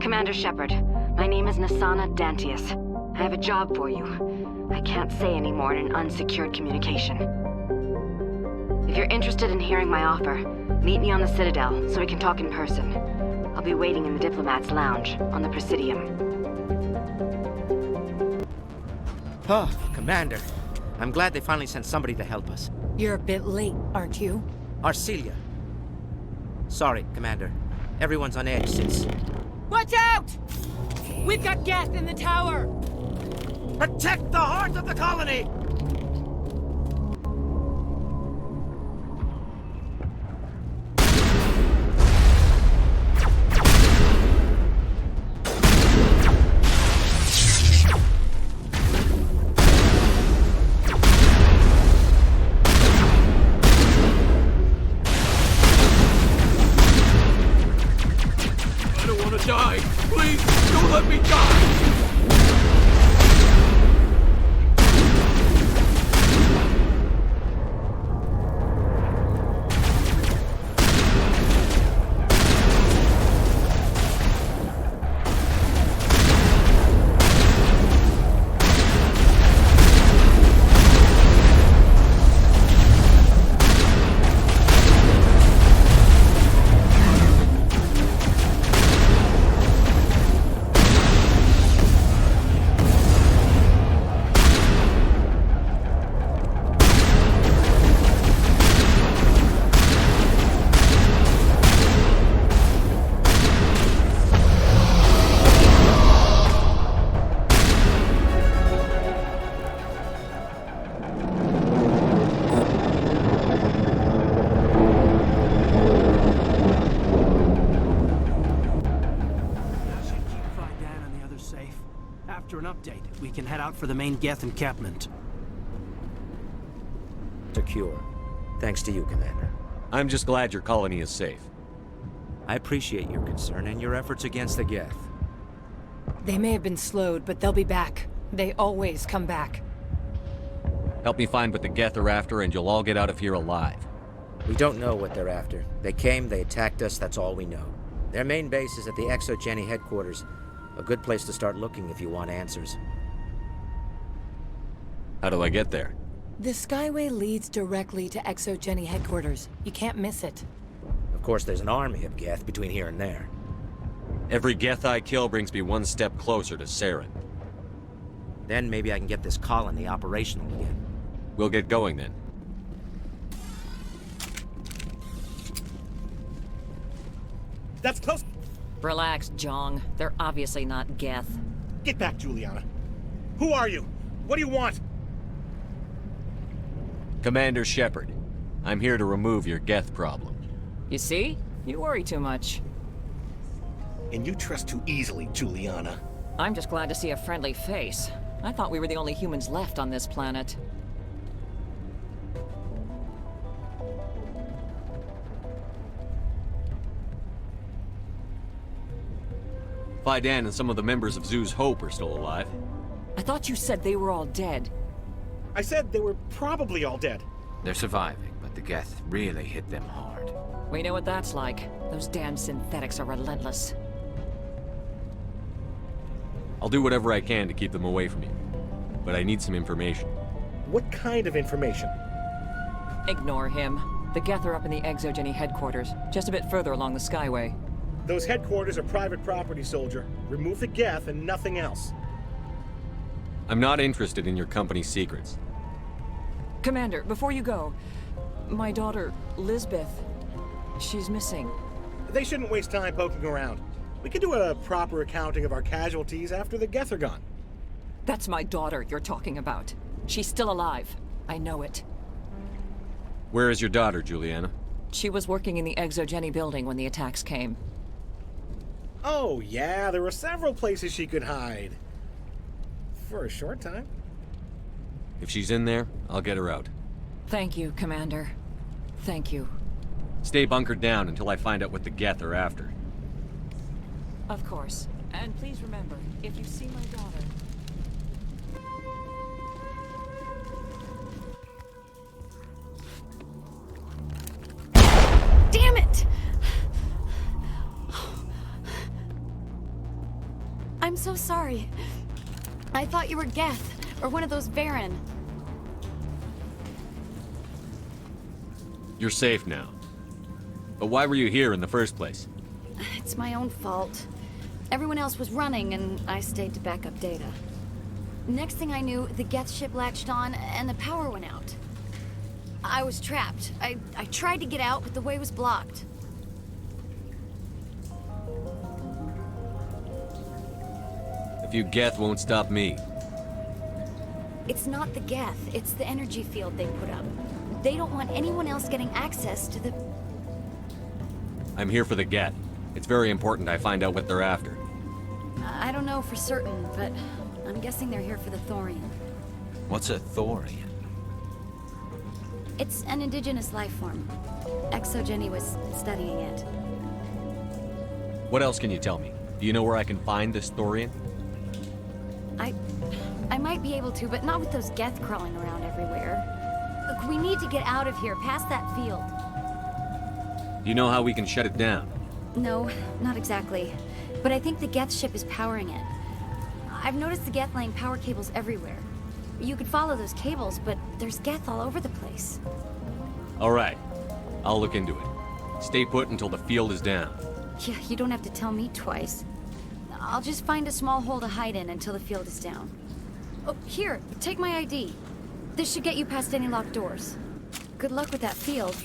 Commander Shepard, my name is Nasana Dantius. I have a job for you. I can't say any more in an unsecured communication. If you're interested in hearing my offer, meet me on the Citadel so we can talk in person. I'll be waiting in the Diplomat's Lounge on the Presidium. Oh, Commander. I'm glad they finally sent somebody to help us. You're a bit late, aren't you? Arcelia. Sorry, Commander. Everyone's on edge since... Watch out! We've got Geth in the tower! Protect the heart of the colony! Die! Please, don't let me die! After an update, we can head out for the main Geth encampment. Secure. Thanks to you, Commander. I'm just glad your colony is safe. I appreciate your concern and your efforts against the Geth. They may have been slowed, but they'll be back. They always come back. Help me find what the Geth are after, and you'll all get out of here alive. We don't know what they're after. They came, they attacked us, that's all we know. Their main base is at the Exogeny headquarters. A good place to start looking if you want answers. How do I get there? The Skyway leads directly to Exogeny headquarters. You can't miss it. Of course, there's an army of Geth between here and there. Every Geth I kill brings me one step closer to Saren. Then maybe I can get this colony operational again. We'll get going then. That's close! Relax, Jong. They're obviously not Geth. Get back, Juliana. Who are you? What do you want? Commander Shepard. I'm here to remove your Geth problem. You see? You worry too much. And you trust too easily, Juliana. I'm just glad to see a friendly face. I thought we were the only humans left on this planet. Fidan and some of the members of Zoo's Hope are still alive. I thought you said they were all dead. I said they were probably all dead. They're surviving, but the Geth really hit them hard. We know what that's like. Those damn synthetics are relentless. I'll do whatever I can to keep them away from you. But I need some information. What kind of information? Ignore him. The Geth are up in the Exogeny headquarters, just a bit further along the Skyway. Those headquarters are private property, soldier. Remove the Geth and nothing else. I'm not interested in your company's secrets. Commander, before you go, my daughter, Lisbeth, she's missing. They shouldn't waste time poking around. We can do a proper accounting of our casualties after the Geth are gone. That's my daughter you're talking about. She's still alive. I know it. Where is your daughter, Juliana? She was working in the Exogeny building when the attacks came. Oh, yeah, there were several places she could hide. For a short time. If she's in there, I'll get her out. Thank you, Commander. Thank you. Stay bunkered down until I find out what the Geth are after. Of course. And please remember, if you see my daughter... Damn it! I'm so sorry. I thought you were Geth, or one of those Varen. You're safe now. But why were you here in the first place? It's my own fault. Everyone else was running, and I stayed to back up data. Next thing I knew, the Geth ship latched on, and the power went out. I was trapped. I tried to get out, but the way was blocked. A few Geth won't stop me. It's not the Geth, it's the energy field they put up. They don't want anyone else getting access to the... I'm here for the Geth. It's very important I find out what they're after. I don't know for certain, but I'm guessing they're here for the Thorian. What's a Thorian? It's an indigenous life form. Exogeny was studying it. What else can you tell me? Do you know where I can find this Thorian? I might be able to, but not with those Geth crawling around everywhere. Look, we need to get out of here, past that field. Do you know how we can shut it down? No, not exactly. But I think the Geth ship is powering it. I've noticed the Geth laying power cables everywhere. You could follow those cables, but there's Geth all over the place. All right. I'll look into it. Stay put until the field is down. Yeah, you don't have to tell me twice. I'll just find a small hole to hide in until the field is down. Oh, here, take my ID. This should get you past any locked doors. Good luck with that field.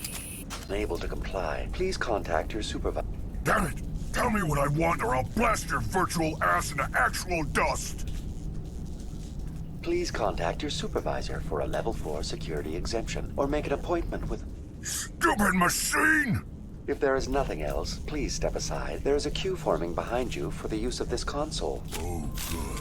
Unable to comply. Please contact your supervisor. Damn it! Tell me what I want or I'll blast your virtual ass into actual dust! Please contact your supervisor for a level 4 security exemption, or make an appointment with... Stupid machine! If there is nothing else, please step aside. There is a queue forming behind you for the use of this console. Oh, good.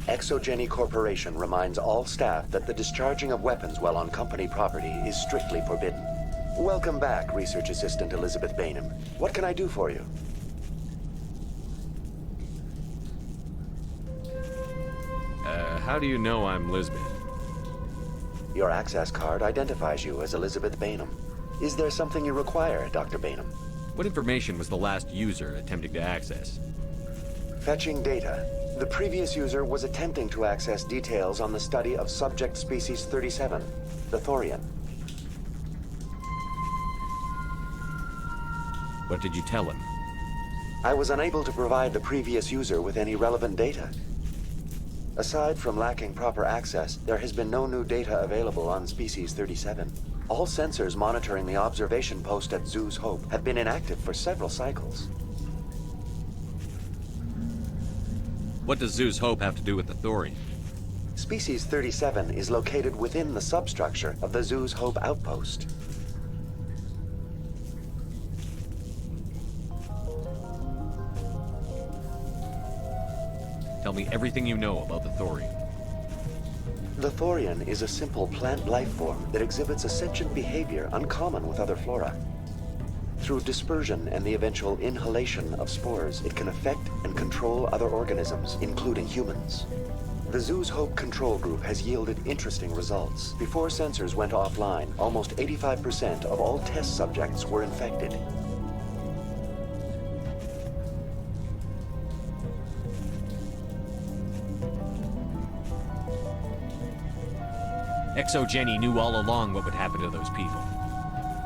Exogeny Corporation reminds all staff that the discharging of weapons while on company property is strictly forbidden. Welcome back, Research Assistant Elizabeth Bainham. What can I do for you? How do you know I'm Lisbeth? Your access card identifies you as Elizabeth Bainham. Is there something you require, Dr. Bainham? What information was the last user attempting to access? Fetching data. The previous user was attempting to access details on the study of subject species 37, the Thorian. What did you tell him? I was unable to provide the previous user with any relevant data. Aside from lacking proper access, there has been no new data available on species 37. All sensors monitoring the observation post at Zoo's Hope have been inactive for several cycles. What does Zoo's Hope have to do with the Thorian? Species 37 is located within the substructure of the Zoo's Hope outpost. Tell me everything you know about the Thorian. The Thorian is a simple plant life form that exhibits a sentient behavior uncommon with other flora. Through dispersion and the eventual inhalation of spores, it can affect and control other organisms, including humans. The Zoo's Hope control group has yielded interesting results. Before sensors went offline, almost 85% of all test subjects were infected. Exogeny knew all along what would happen to those people.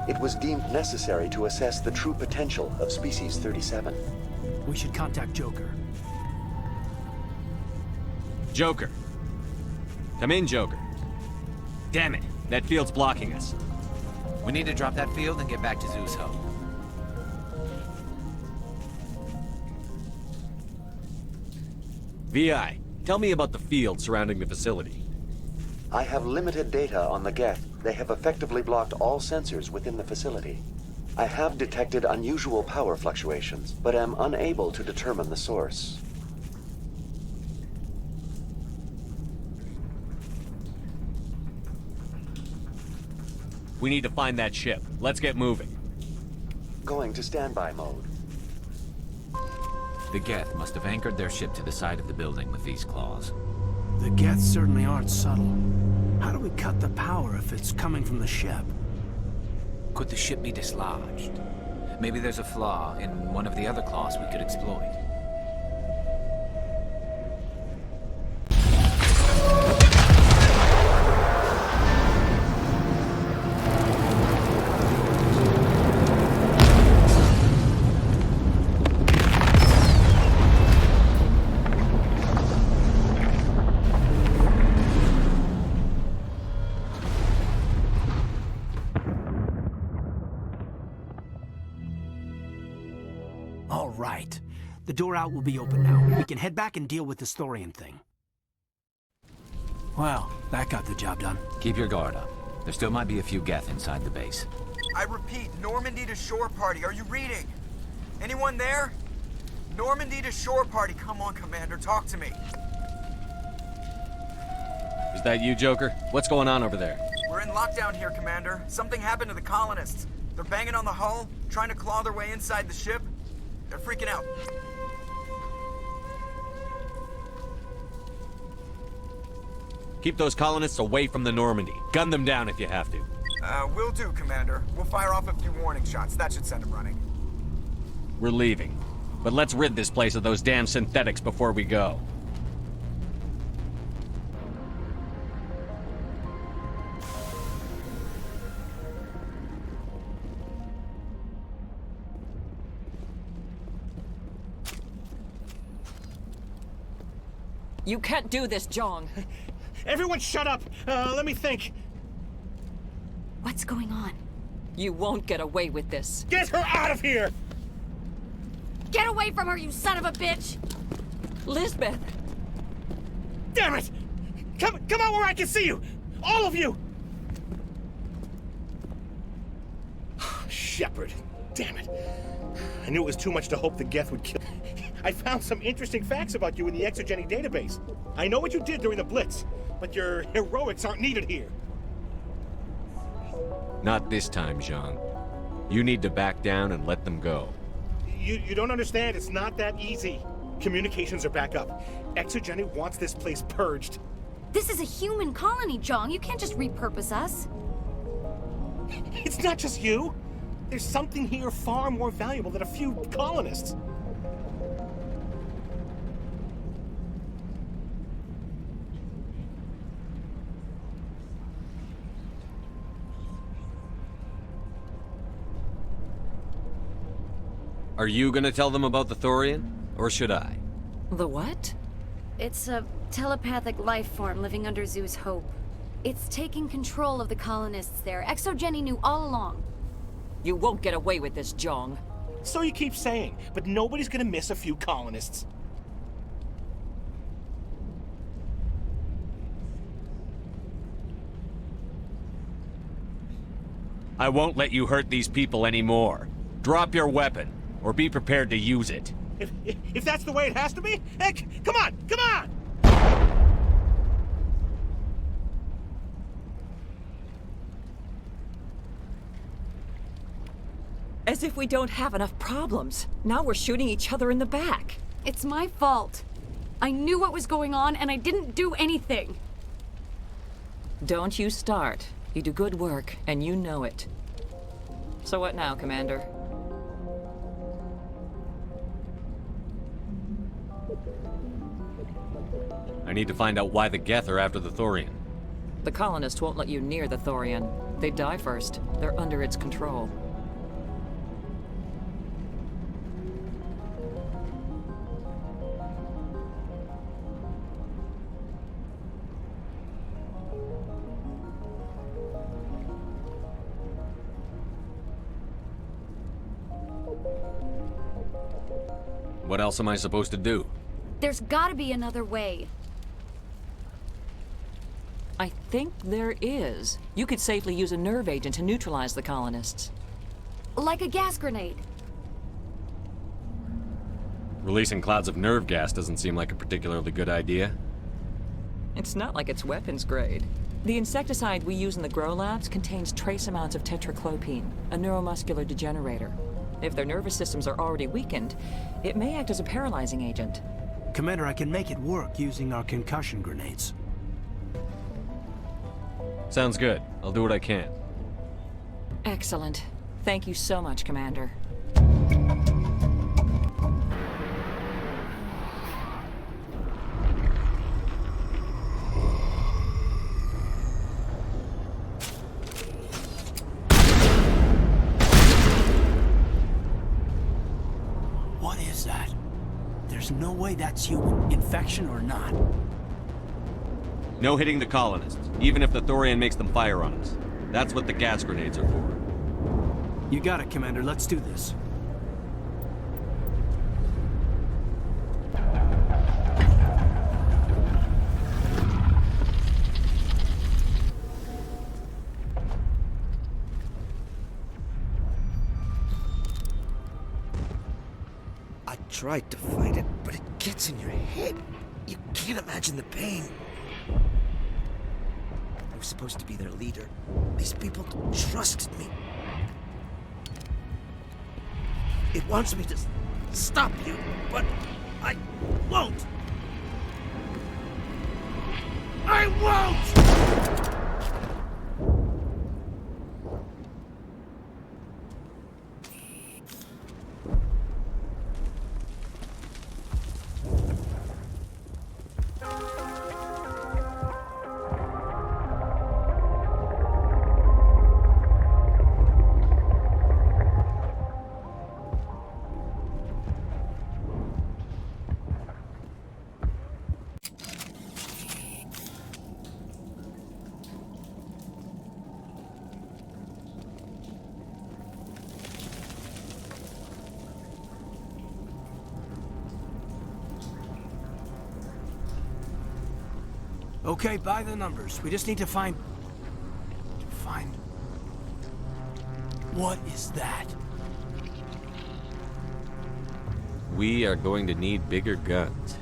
It was deemed necessary to assess the true potential of species 37. We should contact Joker. Joker. Come in, Joker. Damn it, that field's blocking us. We need to drop that field and get back to Zoo's Hope. VI, tell me about the field surrounding the facility. I have limited data on the Geth. They have effectively blocked all sensors within the facility. I have detected unusual power fluctuations, but am unable to determine the source. We need to find that ship. Let's get moving. Going to standby mode. The Geth must have anchored their ship to the side of the building with these claws. The Geth certainly aren't subtle. How do we cut the power if it's coming from the ship? Could the ship be dislodged? Maybe there's a flaw in one of the other claws we could exploit. All right. The door out will be open now. We can head back and deal with this thorium thing. Well, that got the job done. Keep your guard up. There still might be a few Geth inside the base. I repeat, Normandy to shore party. Are you reading? Anyone there? Normandy to shore party. Come on, Commander, talk to me. Is that you, Joker? What's going on over there? We're in lockdown here, Commander. Something happened to the colonists. They're banging on the hull, trying to claw their way inside the ship. They're freaking out. Keep those colonists away from the Normandy. Gun them down if you have to. Will do, Commander. We'll fire off a few warning shots. That should send them running. We're leaving. But let's rid this place of those damn synthetics before we go. You can't do this, Jong. Everyone shut up! Let me think. What's going on? You won't get away with this. Get her out of here! Get away from her, you son of a bitch! Lisbeth! Damn it! Come out where I can see you! All of you! Shepard. Damn it. I knew it was too much to hope the Geth would kill. I found some interesting facts about you in the exogenic database. I know what you did during the Blitz, but your heroics aren't needed here. Not this time, Jean. You need to back down and let them go. You don't understand. It's not that easy. Communications are back up. Exogenic wants this place purged. This is a human colony, Jong. You can't just repurpose us. It's not just you. There's something here far more valuable than a few colonists. Are you gonna tell them about the thorium? Or should I? The what? It's a telepathic life form living under Zoo's hope. It's taking control of the colonists there. Exogeny knew all along. You won't get away with this, Jong. So you keep saying, but nobody's gonna miss a few colonists. I won't let you hurt these people anymore. Drop your weapon, or be prepared to use it. If that's the way it has to be, heck, come on, come on! As if we don't have enough problems. Now we're shooting each other in the back. It's my fault. I knew what was going on, and I didn't do anything. Don't you start. You do good work, and you know it. So what now, Commander? I need to find out why the Geth are after the thorium. The colonists won't let you near the thorium. They die first. They're under its control. What else am I supposed to do? There's gotta be another way. I think there is. You could safely use a nerve agent to neutralize the colonists. Like a gas grenade. Releasing clouds of nerve gas doesn't seem like a particularly good idea. It's not like it's weapons grade. The insecticide we use in the grow labs contains trace amounts of tetraclopine, a neuromuscular degenerator. If their nervous systems are already weakened, it may act as a paralyzing agent. Commander, I can make it work using our concussion grenades. Sounds good. I'll do what I can. Excellent. Thank you so much, Commander. What is that? There's no way that's human, infection or not. No hitting the colonists, even if the Thorian makes them fire on us. That's what the gas grenades are for. You got it, Commander. Let's do this. I tried to fight it, but it gets in your head. You can't imagine the pain. I was supposed to be their leader. These people trusted me. It wants me to stop you, but I won't. I won't! Okay, by the numbers. We just need to find... What is that? We are going to need bigger guns.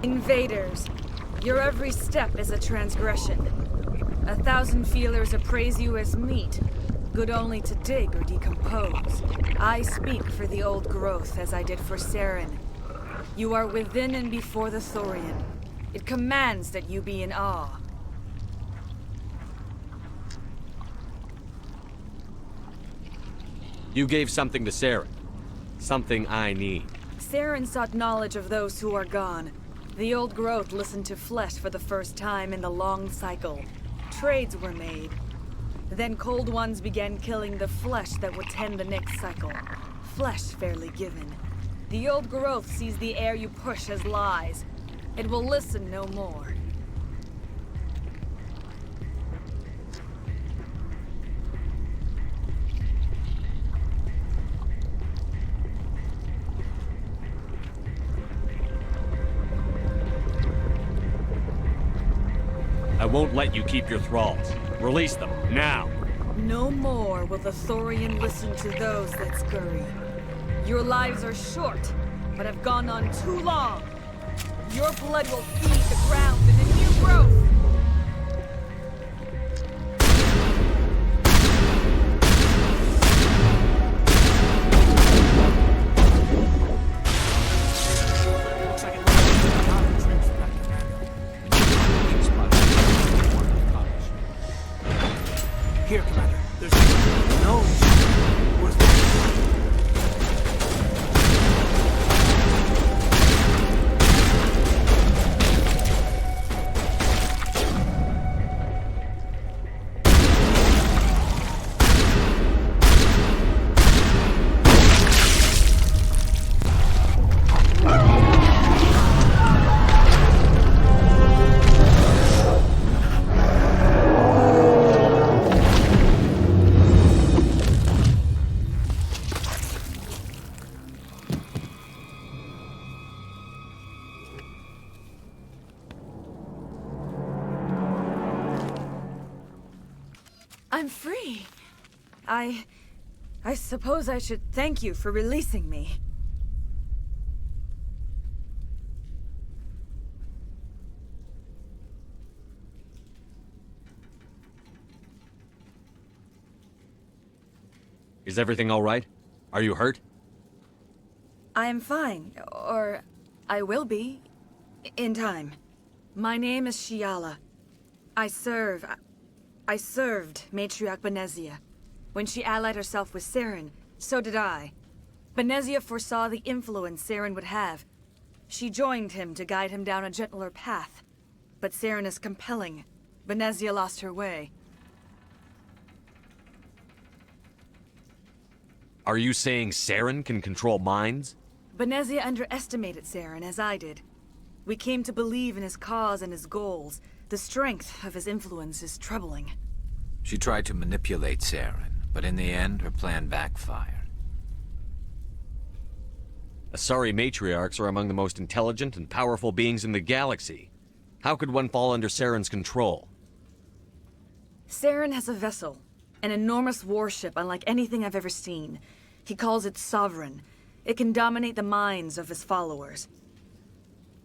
Invaders, your every step is a transgression. 1,000 feelers appraise you as meat, good only to dig or decompose. I speak for the old growth as I did for Saren. You are within and before the Thorian. It commands that you be in awe. You gave something to Saren. Something I need. Saren sought knowledge of those who are gone. The old growth listened to flesh for the first time in the long cycle. Trades were made. Then cold ones began killing the flesh that would tend the next cycle. Flesh fairly given. The old growth sees the air you push as lies. It will listen no more. I won't let you keep your thralls. Release them, now! No more will the Thorian listen to those that scurry. Your lives are short, but have gone on too long. Your blood will feed the ground in a new growth. Here, Commander. There's no... Where's the... I'm free. I suppose I should thank you for releasing me. Is everything all right? Are you hurt? I am fine, or I will be, in time. My name is Shiala. I served Matriarch Benezia. When she allied herself with Saren, so did I. Benezia foresaw the influence Saren would have. She joined him to guide him down a gentler path. But Saren is compelling. Benezia lost her way. Are you saying Saren can control minds? Benezia underestimated Saren, as I did. We came to believe in his cause and his goals. The strength of his influence is troubling. She tried to manipulate Saren, but in the end, her plan backfired. Asari matriarchs are among the most intelligent and powerful beings in the galaxy. How could one fall under Saren's control? Saren has a vessel, an enormous warship unlike anything I've ever seen. He calls it Sovereign. It can dominate the minds of his followers.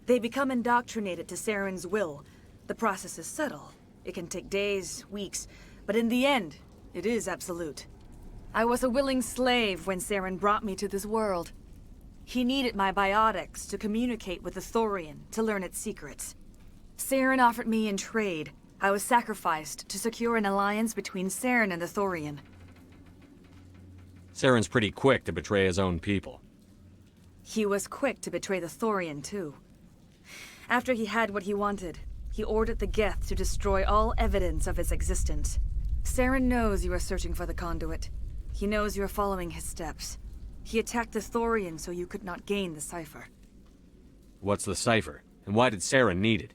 They become indoctrinated to Saren's will. The process is subtle. It can take days, weeks, but in the end, it is absolute. I was a willing slave when Saren brought me to this world. He needed my biotics to communicate with the Thorian, to learn its secrets. Saren offered me in trade. I was sacrificed to secure an alliance between Saren and the Thorian. Saren's pretty quick to betray his own people. He was quick to betray the Thorian, too. After he had what he wanted, he ordered the Geth to destroy all evidence of its existence. Saren knows you are searching for the conduit. He knows you are following his steps. He attacked the Thorian so you could not gain the cipher. What's the cipher? And why did Saren need it?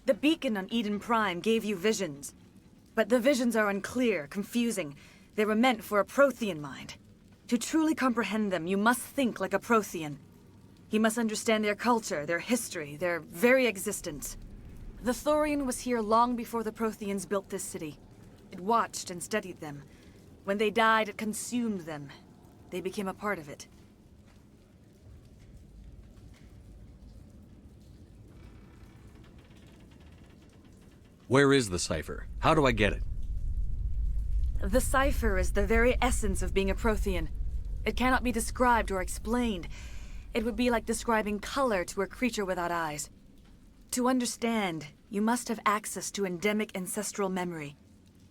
The beacon on Eden Prime gave you visions. But the visions are unclear, confusing. They were meant for a Prothean mind. To truly comprehend them, you must think like a Prothean. You must understand their culture, their history, their very existence. The Thorian was here long before the Protheans built this city. It watched and studied them. When they died, it consumed them. They became a part of it. Where is the cipher? How do I get it? The cipher is the very essence of being a Prothean. It cannot be described or explained. It would be like describing color to a creature without eyes. To understand, you must have access to endemic ancestral memory,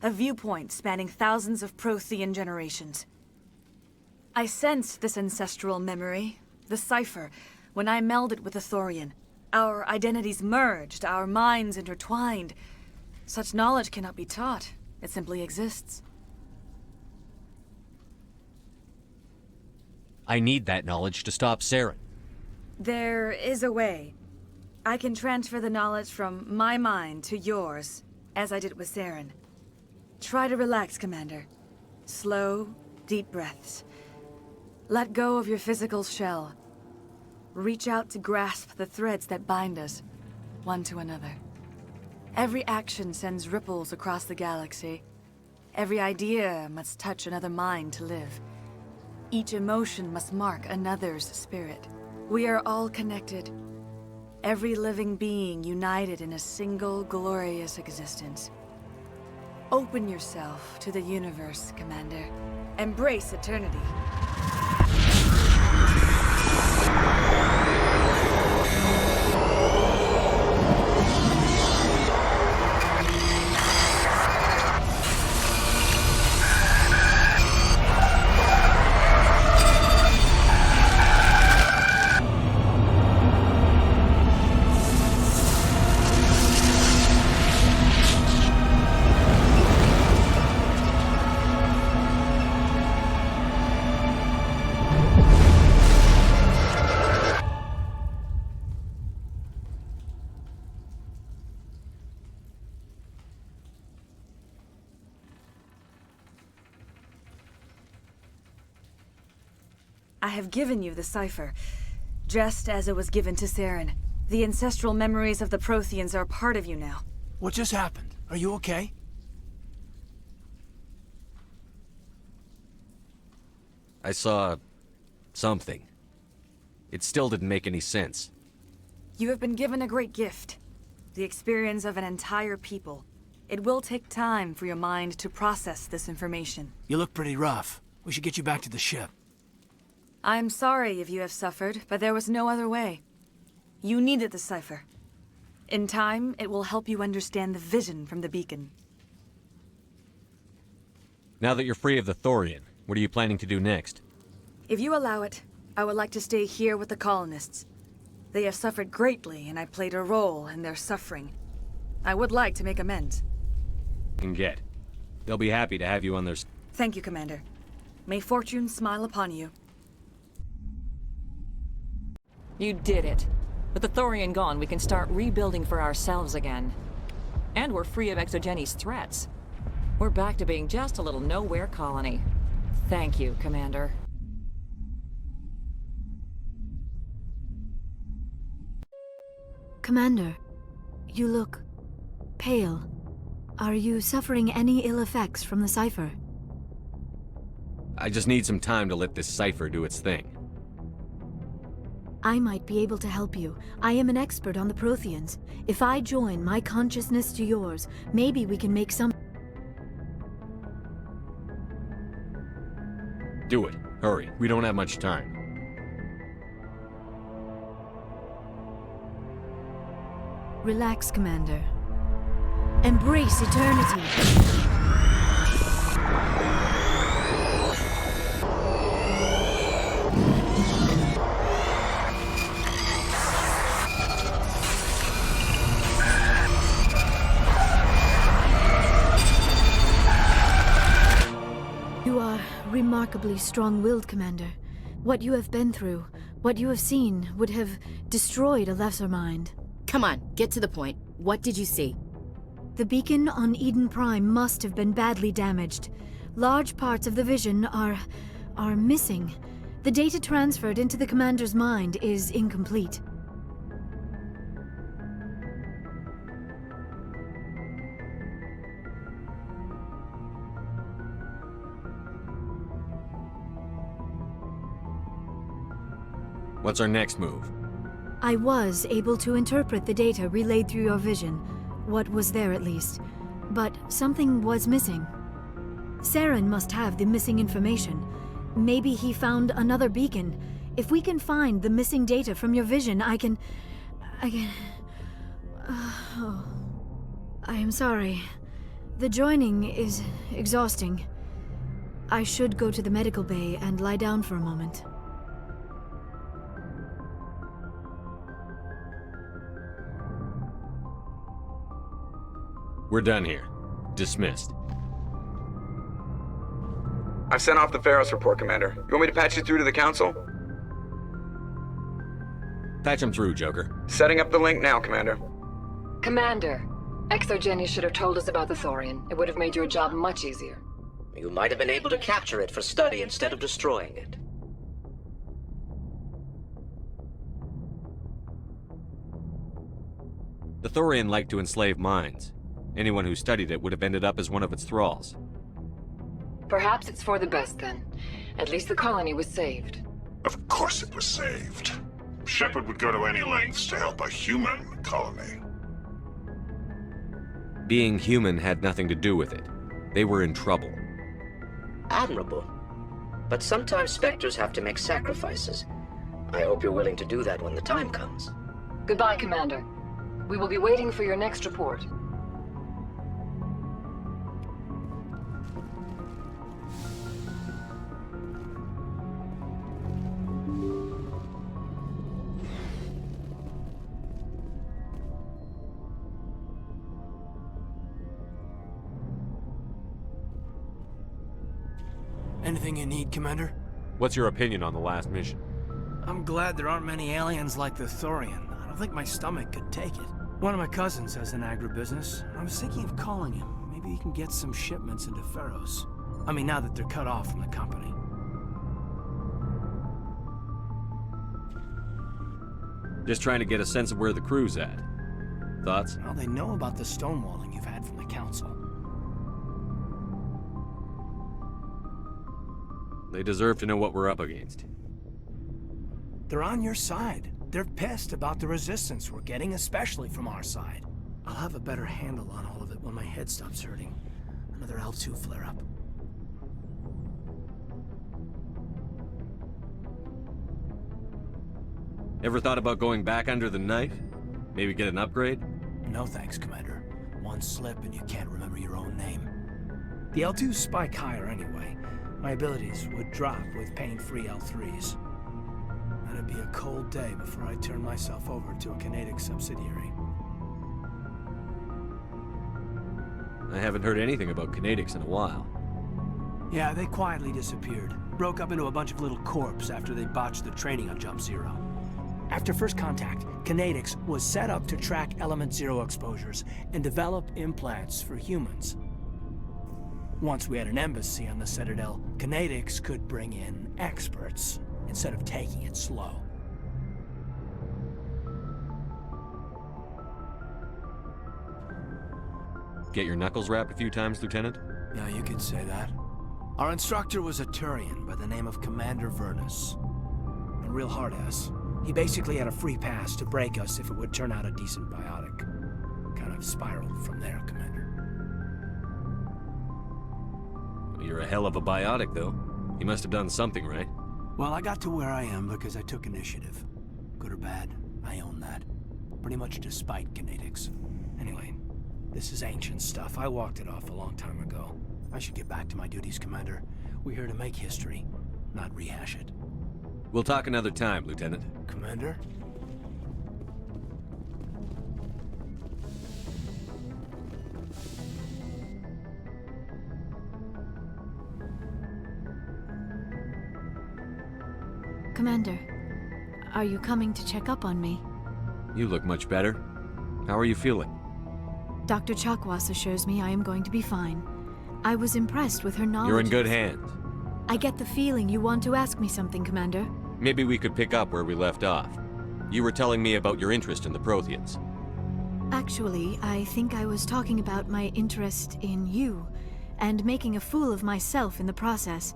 a viewpoint spanning thousands of Prothean generations. I sensed this ancestral memory, the cipher, when I melded with the Thorian. Our identities merged, our minds intertwined. Such knowledge cannot be taught. It simply exists. I need that knowledge to stop Saren. There is a way. I can transfer the knowledge from my mind to yours, as I did with Saren. Try to relax, Commander. Slow, deep breaths. Let go of your physical shell. Reach out to grasp the threads that bind us, one to another. Every action sends ripples across the galaxy. Every idea must touch another mind to live. Each emotion must mark another's spirit. We are all connected. Every living being united in a single glorious existence. Open yourself to the universe, Commander. Embrace eternity. I have given you the cipher, just as it was given to Saren. The ancestral memories of the Protheans are part of you now. What just happened? Are you okay? I saw... something. It still didn't make any sense. You have been given a great gift. The experience of an entire people. It will take time for your mind to process this information. You look pretty rough. We should get you back to the ship. I'm sorry if you have suffered, but there was no other way. You needed the cipher. In time, it will help you understand the vision from the beacon. Now that you're free of the Thorian, what are you planning to do next? If you allow it, I would like to stay here with the colonists. They have suffered greatly, and I played a role in their suffering. I would like to make amends. Can get. They'll be happy to have you on their... Thank you, Commander. May fortune smile upon you. You did it. With the Thorian gone, we can start rebuilding for ourselves again. And we're free of Exogeni's threats. We're back to being just a little nowhere colony. Thank you, Commander. Commander, you look pale. Are you suffering any ill effects from the cipher? I just need some time to let this cipher do its thing. I might be able to help you. I am an expert on the Protheans. If I join my consciousness to yours, maybe we can make some... Do it. Hurry. We don't have much time. Relax, Commander. Embrace eternity. You are remarkably strong-willed, Commander. What you have been through, what you have seen, would have destroyed a lesser mind. Come on, get to the point. What did you see? The beacon on Eden Prime must have been badly damaged. Large parts of the vision are missing. The data transferred into the commander's mind is incomplete. What's our next move? I was able to interpret the data relayed through your vision. What was there, at least. But something was missing. Saren must have the missing information. Maybe he found another beacon. If we can find the missing data from your vision, I can... Oh. I am sorry. The joining is exhausting. I should go to the medical bay and lie down for a moment. We're done here. Dismissed. I've sent off the Feros report, Commander. You want me to patch you through to the Council? Patch him through, Joker. Setting up the link now, Commander. Commander, Exogeny should have told us about the Thorian. It would have made your job much easier. You might have been able to capture it for study instead of destroying it. The Thorian liked to enslave minds. Anyone who studied it would have ended up as one of its thralls. Perhaps it's for the best then. At least the colony was saved. Of course it was saved. Shepard would go to any lengths to help a human colony. Being human had nothing to do with it. They were in trouble. Admirable. But sometimes Spectres have to make sacrifices. I hope you're willing to do that when the time comes. Goodbye, Commander. We will be waiting for your next report. Anything you need, Commander? What's your opinion on the last mission? I'm glad there aren't many aliens like the Thorian. I don't think my stomach could take it. One of my cousins has an agribusiness. I was thinking of calling him. Maybe he can get some shipments into Feros. I mean, now that they're cut off from the company. Just trying to get a sense of where the crew's at. Thoughts? Well, they know about the stonewalling you've had from the Council. They deserve to know what we're up against. They're on your side. They're pissed about the resistance we're getting, especially from our side. I'll have a better handle on all of it when my head stops hurting. Another L2 flare-up. Ever thought about going back under the knife? Maybe get an upgrade? No thanks, Commander. One slip and you can't remember your own name. The L2s spike higher anyway. My abilities would drop with pain-free L3s. That'd be a cold day before I turn myself over to a Canadic subsidiary. I haven't heard anything about Canadics in a while. Yeah, they quietly disappeared. Broke up into a bunch of little corps after they botched the training on Jump Zero. After first contact, Canadics was set up to track Element Zero exposures and develop implants for humans. Once we had an embassy on the Citadel, Canadics could bring in experts instead of taking it slow. Get your knuckles rapped a few times, Lieutenant? Yeah, you could say that. Our instructor was a Turian by the name of Commander Vernus. A real hard-ass. He basically had a free pass to break us if it would turn out a decent biotic. Kind of spiraled from there, Commander. You're a hell of a biotic, though. You must have done something right. Well, I got to where I am because I took initiative. Good or bad, I own that. Pretty much despite Canadics. Anyway, this is ancient stuff. I walked it off a long time ago. I should get back to my duties, Commander. We're here to make history, not rehash it. We'll talk another time, Lieutenant. Commander? Commander, are you coming to check up on me? You look much better. How are you feeling? Dr. Chakwas assures me I am going to be fine. I was impressed with her knowledge. You're in good hands. I get the feeling you want to ask me something, Commander. Maybe we could pick up where we left off. You were telling me about your interest in the Protheans. Actually, I think I was talking about my interest in you, and making a fool of myself in the process.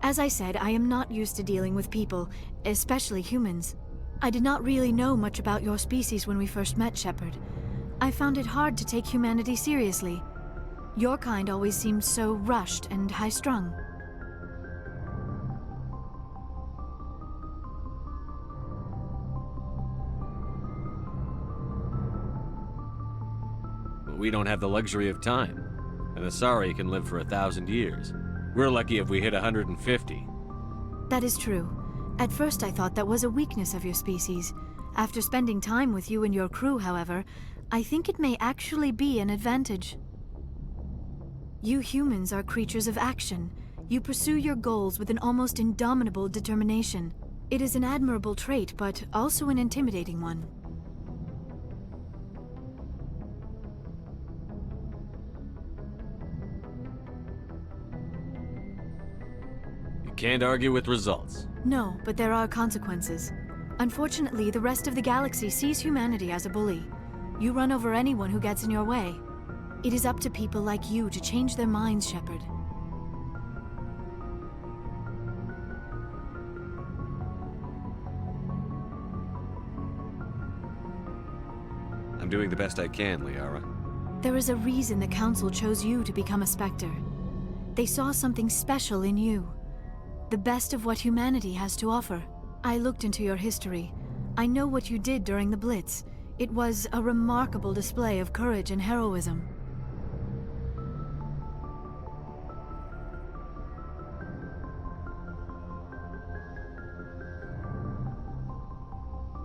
As I said, I am not used to dealing with people, especially humans. I did not really know much about your species when we first met, Shepard. I found it hard to take humanity seriously. Your kind always seemed so rushed and high-strung. We don't have the luxury of time. An Asari can live for 1,000 years. We're lucky if we hit 150. That is true. At first I thought that was a weakness of your species. After spending time with you and your crew, however, I think it may actually be an advantage. You humans are creatures of action. You pursue your goals with an almost indomitable determination. It is an admirable trait, but also an intimidating one. You can't argue with results. No, but there are consequences. Unfortunately, the rest of the galaxy sees humanity as a bully. You run over anyone who gets in your way. It is up to people like you to change their minds, Shepard. I'm doing the best I can, Liara. There is a reason the Council chose you to become a Spectre. They saw something special in you. The best of what humanity has to offer. I looked into your history. I know what you did during the Blitz. It was a remarkable display of courage and heroism.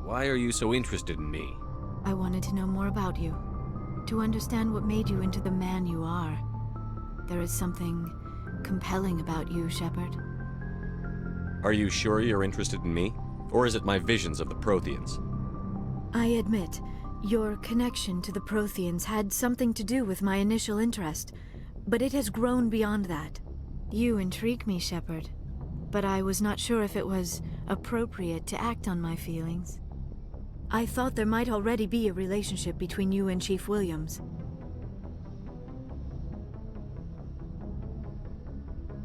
Why are you so interested in me? I wanted to know more about you. To understand what made you into the man you are. There is something compelling about you, Shepard. Are you sure you're interested in me? Or is it my visions of the Protheans? I admit, your connection to the Protheans had something to do with my initial interest, but it has grown beyond that. You intrigue me, Shepard, but I was not sure if it was appropriate to act on my feelings. I thought there might already be a relationship between you and Chief Williams.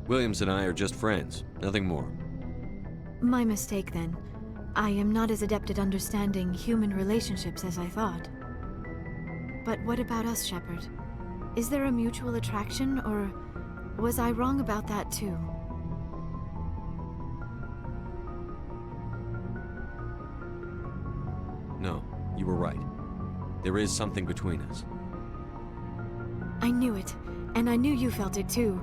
Williams and I are just friends, nothing more. My mistake, then. I am not as adept at understanding human relationships as I thought. But what about us, Shepard? Is there a mutual attraction, or was I wrong about that too? No, you were right. There is something between us. I knew it, and I knew you felt it too.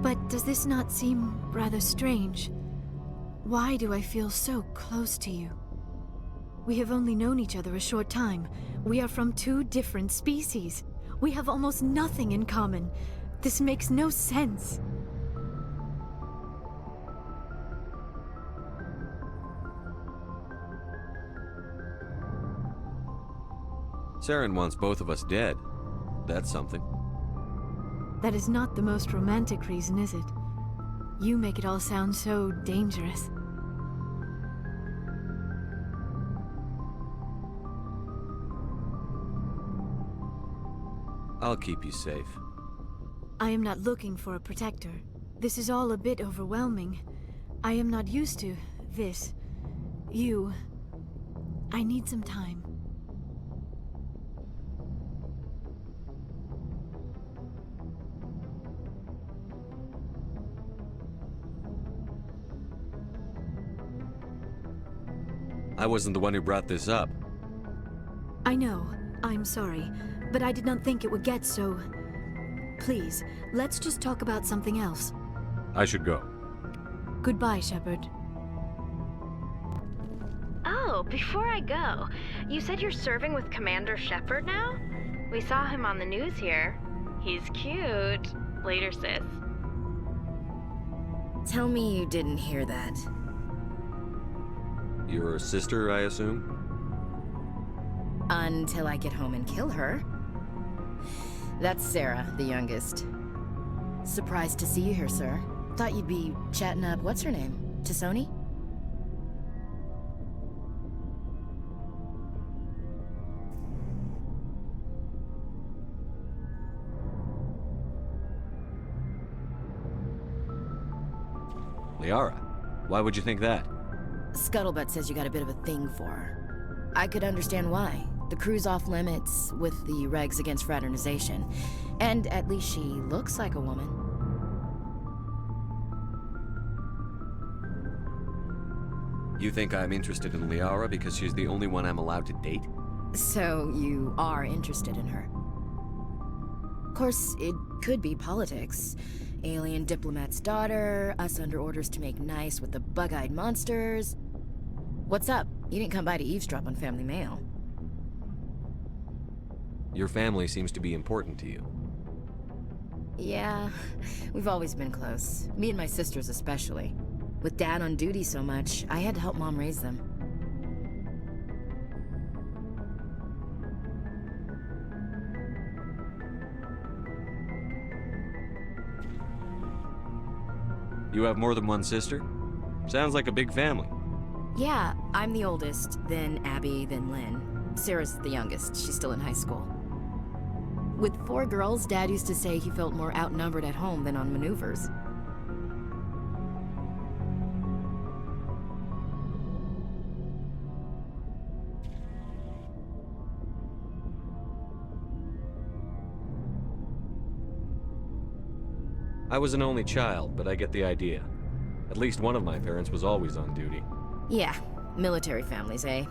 But does this not seem rather strange? Why do I feel so close to you? We have only known each other a short time. We are from two different species. We have almost nothing in common. This makes no sense. Saren wants both of us dead. That's something. That is not the most romantic reason, is it? You make it all sound so dangerous. I'll keep you safe. I am not looking for a protector. This is all a bit overwhelming. I am not used to this. You. I need some time. I wasn't the one who brought this up. I know. I'm sorry. But I did not think it would get so... Please, let's just talk about something else. I should go. Goodbye, Shepard. Oh, before I go, you said you're serving with Commander Shepard now? We saw him on the news here. He's cute. Later, sis. Tell me you didn't hear that. Your sister, I assume? Until I get home and kill her. That's Sarah, the youngest. Surprised to see you here, sir. Thought you'd be chatting up, what's her name? T'Soni? Liara. Why would you think that? Scuttlebutt says you got a bit of a thing for her. I could understand why. The crew's off limits with the regs against fraternization. And at least she looks like a woman. You think I'm interested in Liara because she's the only one I'm allowed to date? So you are interested in her. Of course, it could be politics. Alien diplomat's daughter, us under orders to make nice with the bug-eyed monsters. What's up? You didn't come by to eavesdrop on family mail. Your family seems to be important to you. Yeah, we've always been close. Me and my sisters especially. With Dad on duty so much, I had to help Mom raise them. You have more than one sister? Sounds like a big family. Yeah, I'm the oldest, then Abby, then Lynn. Sarah's the youngest. She's still in high school. With 4 girls, Dad used to say he felt more outnumbered at home than on maneuvers. I was an only child, but I get the idea. At least one of my parents was always on duty. Yeah, military families, eh?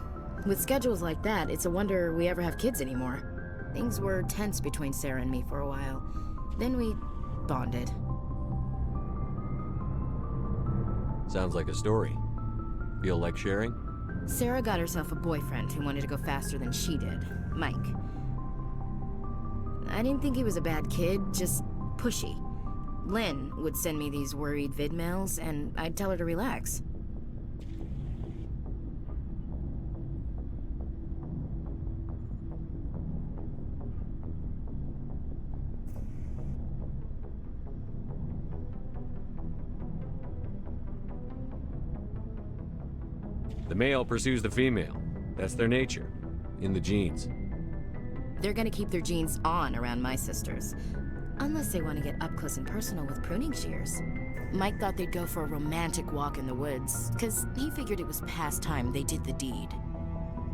With schedules like that, it's a wonder we ever have kids anymore. Things were tense between Sarah and me for a while. Then we bonded. Sounds like a story. Feel like sharing? Sarah got herself a boyfriend who wanted to go faster than she did, Mike. I didn't think he was a bad kid, just pushy. Lynn would send me these worried vid mails, and I'd tell her to relax. The male pursues the female. That's their nature. In the genes. They're gonna keep their genes on around my sisters. Unless they want to get up close and personal with pruning shears. Mike thought they'd go for a romantic walk in the woods, because he figured it was past time they did the deed.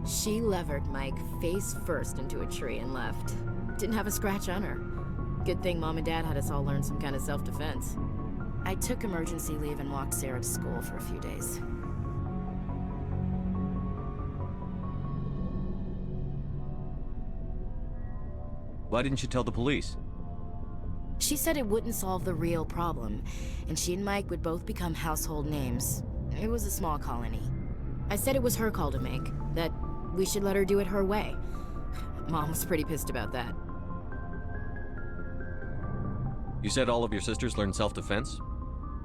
She levered Mike face first into a tree and left. Didn't have a scratch on her. Good thing Mom and Dad had us all learn some kind of self-defense. I took emergency leave and walked Sarah to school for a few days. Why didn't you tell the police? She said it wouldn't solve the real problem, and she and Mike would both become household names. It was a small colony. I said it was her call to make, that we should let her do it her way. Mom was pretty pissed about that. You said all of your sisters learned self-defense?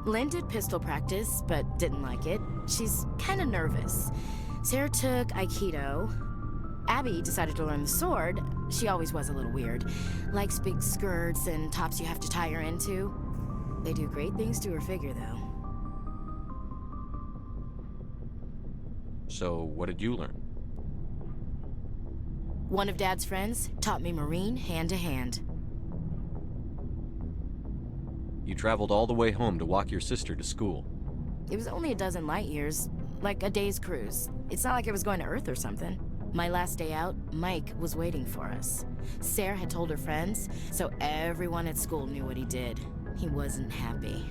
Lynn did pistol practice, but didn't like it. She's kind of nervous. Sarah took Aikido. Abby decided to learn the sword. She always was a little weird. Likes big skirts and tops you have to tie her into. They do great things to her figure, though. So, what did you learn? One of Dad's friends taught me Marine hand-to-hand. You traveled all the way home to walk your sister to school. It was only a dozen light years, like a day's cruise. It's not like I was going to Earth or something. My last day out, Mike was waiting for us. Sarah had told her friends, so everyone at school knew what he did. He wasn't happy.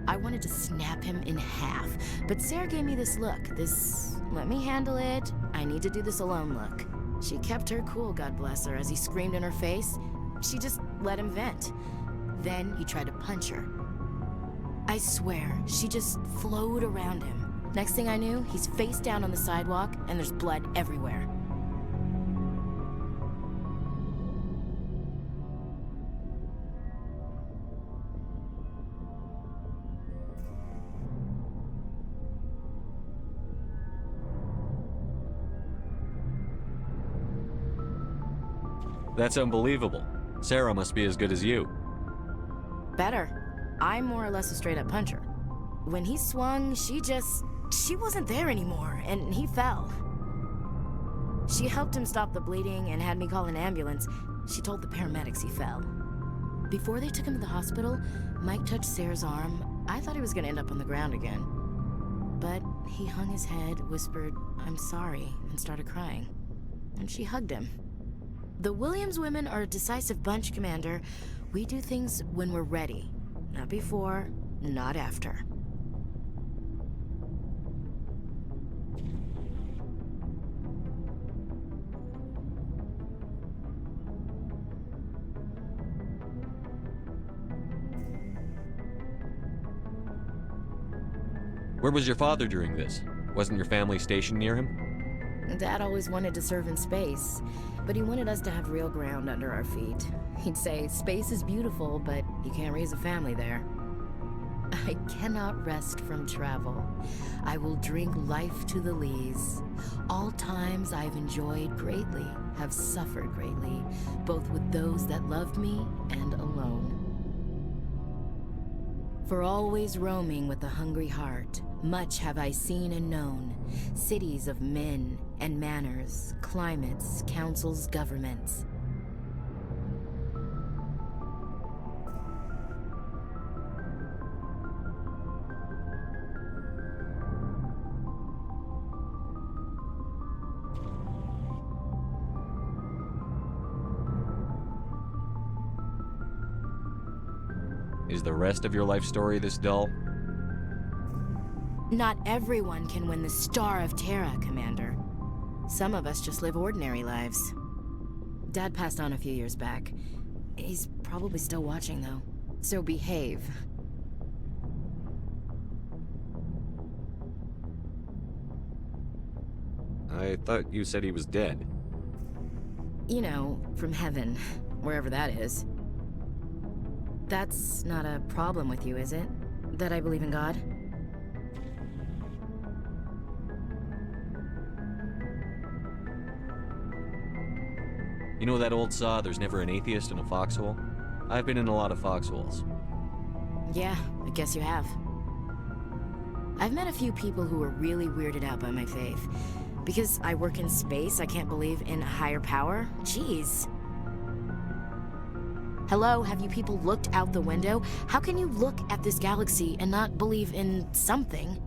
I wanted to snap him in half, but Sarah gave me this look, this let me handle it, I need to do this alone look. She kept her cool, God bless her, as he screamed in her face. She just let him vent. Then he tried to punch her. I swear, she just flowed around him. Next thing I knew, he's face down on the sidewalk, and there's blood everywhere. That's unbelievable. Sarah must be as good as you. Better. I'm more or less a straight-up puncher. When he swung, she wasn't there anymore, and he fell. She helped him stop the bleeding and had me call an ambulance. She told the paramedics he fell. Before they took him to the hospital, Mike touched Sarah's arm. I thought he was gonna end up on the ground again. But he hung his head, whispered, "I'm sorry," and started crying. And she hugged him. The Williams women are a decisive bunch, Commander. We do things when we're ready. Not before, not after. Where was your father during this? Wasn't your family stationed near him? Dad always wanted to serve in space, but he wanted us to have real ground under our feet. He'd say, space is beautiful, but you can't raise a family there. I cannot rest from travel. I will drink life to the lees. All times I've enjoyed greatly, have suffered greatly, both with those that loved me and alone. For always roaming with a hungry heart, much have I seen and known, cities of men and manners, climates, councils, governments. Is the rest of your life story this dull? Not everyone can win the Star of Terra, Commander. Some of us just live ordinary lives. Dad passed on a few years back. He's probably still watching, though. So behave. I thought you said he was dead. You know, from heaven, wherever that is. That's not a problem with you, is it? That I believe in God? You know that old saw, there's never an atheist in a foxhole? I've been in a lot of foxholes. Yeah, I guess you have. I've met a few people who were really weirded out by my faith. Because I work in space, I can't believe in a higher power? Jeez. Hello, have you people looked out the window? How can you look at this galaxy and not believe in something?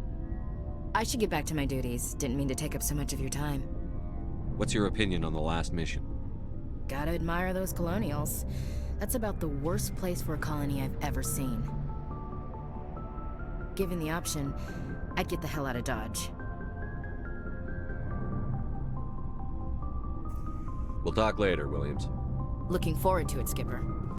I should get back to my duties. Didn't mean to take up so much of your time. What's your opinion on the last mission? Gotta admire those colonials. That's about the worst place for a colony I've ever seen. Given the option, I'd get the hell out of Dodge. We'll talk later, Williams. Looking forward to it, Skipper.